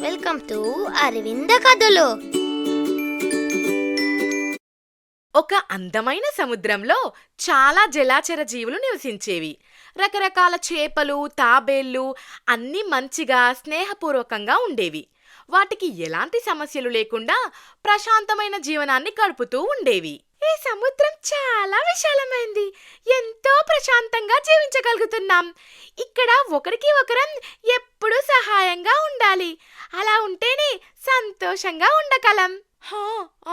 Welcome to Aravinda కథలు. ఒక అందమైన సముద్రంలో చాలా జలాచర జీవులు నివసించేవి. రకరకాల చేపలు, తాబేళ్లు అన్నీ మంచిగా స్నేహపూర్వకంగా ఉండేవి. వాటికి ఎలాంటి సమస్యలు లేకుండా ప్రశాంతమైన జీవనాన్ని గడుపుతూ ఉండేవి. ఈ సముద్రం చాలా విశాలమైంది. ఎంతో ప్రశాంతంగా జీవించగలుగుతున్నాం. ఇక్కడ ఒకరికి ఒకరం ఎప్పుడూ సహాయంగా ఉండాలి. అలా ఉంటేనే సంతోషంగా ఉండగలం.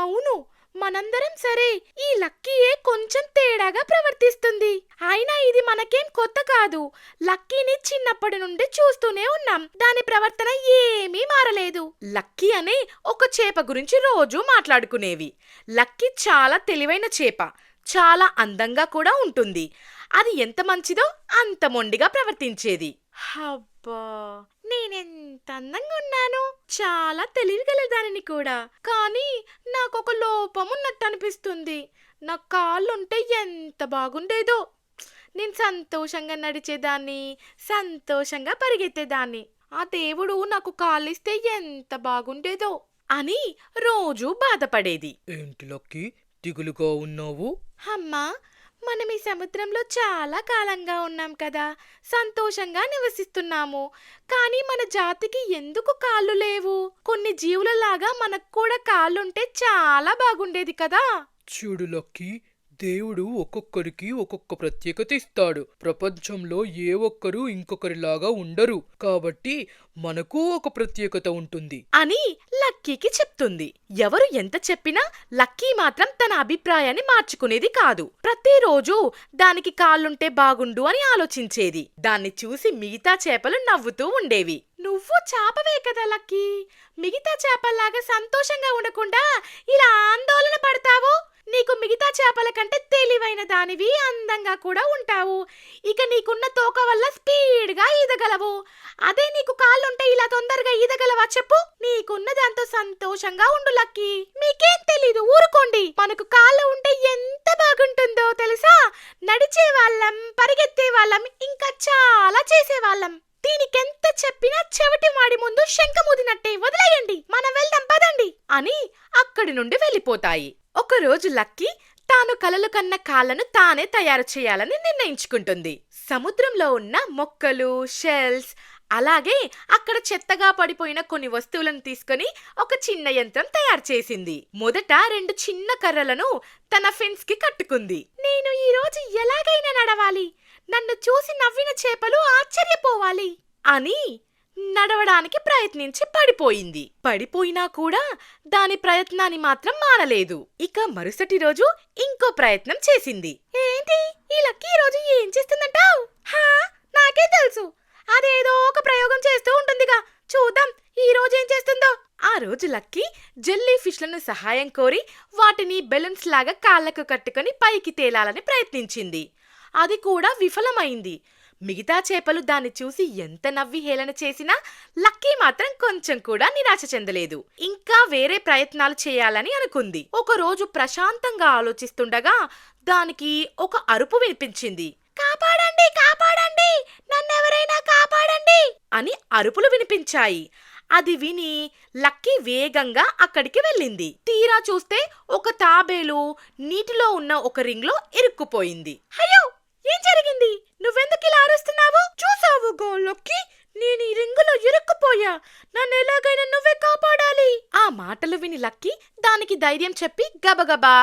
అవును, మనందరం సరే. ఈ లక్కీయే కొంచెం తేడాగా ప్రవర్తిస్తుంది. అయినా ఇది మనకేం కొత్త కాదు. లక్కీని చిన్నప్పటి నుండి చూస్తూనే ఉన్నాం. దాని ప్రవర్తన ఏమీ మారలేదు. లక్కీ అనే ఒక చేప గురించి రోజూ మాట్లాడుకునేవి. లక్కీ చాలా తెలివైన చేప. చాలా అందంగా కూడా ఉంటుంది. అది ఎంత మంచిదో అంత మొండిగా ప్రవర్తించేది. అబ్బా, నేనెంత అందంగా ఉన్నాను. చాలా తెలివిగలదానిని కూడా. కానీ నాకొక లోపం ఉన్నట్టు అనిపిస్తుంది. నా కాళ్ళుంటే ఎంత బాగుండేదో. నేను సంతోషంగా నడిచేదాన్ని, సంతోషంగా పరిగెత్తేదాన్ని. ఆ దేవుడు నాకు కాళ్ళిస్తే ఎంత బాగుండేదో అని రోజూ బాధపడేది. ఏంటి లక్కీ, దిగులుగా ఉన్నావు? అమ్మా, మనం ఈ సముద్రంలో చాలా కాలంగా ఉన్నాం కదా, సంతోషంగా నివసిస్తున్నాము. కానీ మన జాతికి ఎందుకు కాళ్ళు లేవు? కొన్ని జీవులలాగా మనకు కూడా కాళ్ళుంటే చాలా బాగుండేది కదా. చూడు లక్కీ, దేవుడు ఒక్కొక్కరికి ఒక్కొక్క ప్రత్యేకత ఇస్తాడు. ప్రపంచంలో ఏ ఒక్కరు ఇంకొకరిలాగా ఉండరు. కాబట్టి మనకు ఒక ప్రత్యేకత ఉంటుంది అని లక్కీకి చెప్తుంది. ఎవరు ఎంత చెప్పినా లక్కీ మాత్రం తన అభిప్రాయాన్ని మార్చుకునేది కాదు. ప్రతిరోజు దానికి కాళ్ళుంటే బాగుండు అని ఆలోచించేది. దాన్ని చూసి మిగతా చేపలు నవ్వుతూ ఉండేవి. నువ్వు చేపవే కదా లక్కీ, మిగతా చేపల్లాగా సంతోషంగా ఉండకుండా ఇలా ఆందోళన పడతావు. నీకు మిగతా చేపల కంటే తెలివైన దానివి, అందంగా కూడా ఉంటావు. ఇక నీకున్న తోక వల్ల స్పీడ్గా ఈదగలవు. అదే నీకు కాళ్ళుంటే ఇలా తొందరగా ఈదగలవా చెప్పు? నీకున్న దాంతో సంతోషంగా ఉండు లక్కీ. మీకేం తెలీదు, ఊరుకోండి. మనకు కాళ్ళు ఉంటే ఎంత బాగుంటుందో తెలుసా? నడిచే వాళ్ళం, పరిగెత్తే వాళ్ళం, ఇంకా చాలా చేసేవాళ్ళం. దీనికెంత చెప్పినా చెవిటి మాడి ముందు శంఖమూదినట్టే. వదిలేయండి, మనం వెళ్దాం పదండి అని అక్కడి నుండి వెళ్ళిపోతాయి. ఒకరోజు లక్కీ తాను కలలు కన్న కాళ్ళను తానే తయారు చేయాలని నిర్ణయించుకుంటుంది. సముద్రంలో ఉన్న మొక్కలు, షెల్స్, అలాగే అక్కడ చెత్తగా పడిపోయిన కొన్ని వస్తువులను తీసుకుని ఒక చిన్న యంత్రం తయారు చేసింది. మొదట 2 చిన్న కర్రలను తన ఫిన్స్ కి కట్టుకుంది. నేను ఈ రోజు ఎలాగైనా నడవాలి, నన్ను చూసి నవ్విన చేపలు ఆశ్చర్యపోవాలి అని నడవడానికి ప్రయత్నించి పడిపోయింది. పడిపోయినా కూడా దాని ప్రయత్నాన్ని మాత్రం మానలేదు. ఇక మరుసటి రోజు ఇంకో ప్రయత్నం చేసింది. ఏంటి ఈ లక్కీ రోజు ఏం చేస్తుందంటావు? నాకే తెలుసు, అదేదో ఒక ప్రయోగం చేస్తూ ఉంటుందిగా. చూద్దాం ఈ రోజు ఏం చేస్తుందో. ఆ రోజు లక్కీ జెల్లీ ఫిష్లను సహాయం కోరి వాటిని బెలూన్స్ లాగా కాళ్లకు కట్టుకుని పైకి తేలాలని ప్రయత్నించింది. అది కూడా విఫలమైంది. మిగతా చేపలు దాన్ని చూసి ఎంత నవ్వి హేళన చేసినా లక్కీ మాత్రం కొంచెం కూడా నిరాశ చెందలేదు. ఇంకా వేరే ప్రయత్నాలు చేయాలని అనుకుంది. ఒకరోజు ప్రశాంతంగా ఆలోచిస్తుండగా దానికి ఒక అరుపు వినిపించింది. కాపాడండి, కాపాడండి, నన్నెవరైనా కాపాడండి అని అరుపులు వినిపించాయి. అది విని లక్కీ వేగంగా అక్కడికి వెళ్ళింది. తీరా చూస్తే ఒక తాబేలు నీటిలో ఉన్న ఒక రింగ్లో ఇరుక్కుపోయింది. అయ్యో, ఏం జరిగింది? నువ్వెందుకు ఇలా అరుస్తున్నావు? చూసావుగో లక్కీ, నేను ఈ రింగులో ఇరుక్కుపోయా. నన్ను ఎలాగైనా నువ్వే కాపాడాలి. ఆ మాటలు విని లక్కీ దానికి ధైర్యం చెప్పి గబగబా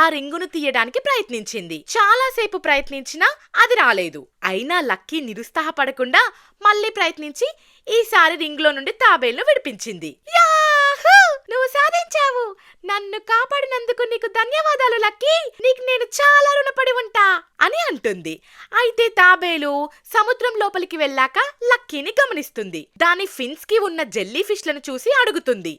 ఆ రింగును తీయడానికి ప్రయత్నించింది. చాలాసేపు ప్రయత్నించినా అది రాలేదు. అయినా లక్కీ నిరుత్సాహపడకుండా మళ్ళీ ప్రయత్నించి ఈసారి రింగ్లో నుండి తాబేలును విడిపించింది. యాహూ! నువ్వు సాధించావు. నన్ను కాపాడినందుకు నీకు ధన్యవాదాలు లక్కీ. నీకు నేను చాలా రుణపడి ఉంటా అని అంటుంది. అయితే తాబేలు సముద్రం లోపలికి వెళ్ళాక లక్కీని గమనిస్తుంది. దాని ఫిన్స్ కి ఉన్న జెల్లీ ఫిష్లను చూసి అడుగుతుంది.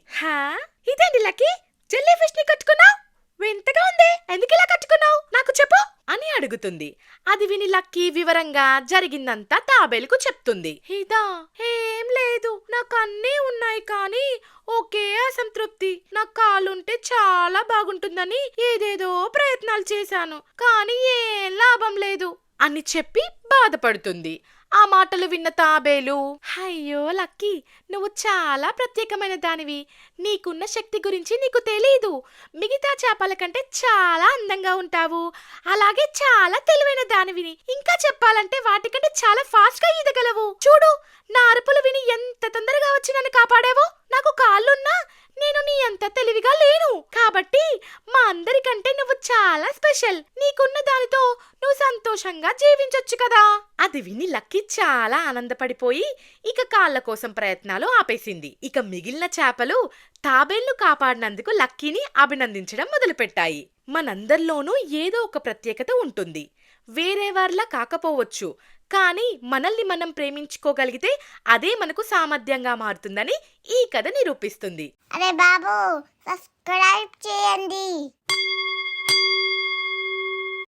ఇదేంటి లక్కీ, జెల్లీ ఫిష్ ని కట్టుకున్నావు? వింతగా ఉంది, ఎందుకు ఇలా కట్టుకున్నావు? నాకు చెప్పు అని అడుగుతుంది. అది విని లక్కీ వివరంగా జరిగిందంతా తాబేలుకు చెప్తుంది. ఇదా, ఏం లేదు, నాకు అన్నీ ఉన్నాయి కానీ ఒకే అసంతృప్తి. నా కాలుంటే చాలా బాగుంటుందని ఏదేదో ప్రయత్నాలు చేశాను, కానీ ఏం లాభం లేదు అని చెప్పి బాధపడుతుంది. ఆ మాటలు విన్న తాబేలు, అయ్యో లక్కీ, నువ్వు చాలా ప్రత్యేకమైన దానివి. నీకున్న శక్తి గురించి నీకు తెలీదు. మిగతా చేపల కంటే చాలా అందంగా ఉంటావు. అలాగే చాలా తెలివైన దానివి. ఇంకా చెప్పాలంటే వాటికంటే చాలా ఫాస్ట్ గా ఈదగలవు. చూడు, నా అరుపులు విని ఎంత తొందరగా వచ్చి నన్ను కాపాడావో. నాకు కాళ్ళున్నా నేను నీ అంత తెలివిగా లేను. కాబట్టి మా అందరికంటే నువ్వు చాలా స్పెషల్. నీకున్న దానితో నువ్వు సంతోషంగా జీవించొచ్చు కదా. అది విని లక్కీ చాలా ఆనందపడిపోయి ఇక కాళ్ళ కోసం ప్రయత్నాలు ఆపేసింది. ఇక మిగిలిన చేపలు తాబేళ్లు కాపాడినందుకు లక్కీని అభినందించడం మొదలుపెట్టాయి. మనందరిలోనూ ఏదో ఒక ప్రత్యేకత ఉంటుంది. వేరే వారిలా కాకపోవచ్చు, కానీ మనల్ని మనం ప్రేమించుకోగలిగితే అదే మనకు సామర్థ్యంగా మారుతుందని ఈ కథ నిరూపిస్తుంది. అరే బాబు, సబ్స్క్రైబ్ చేయండి.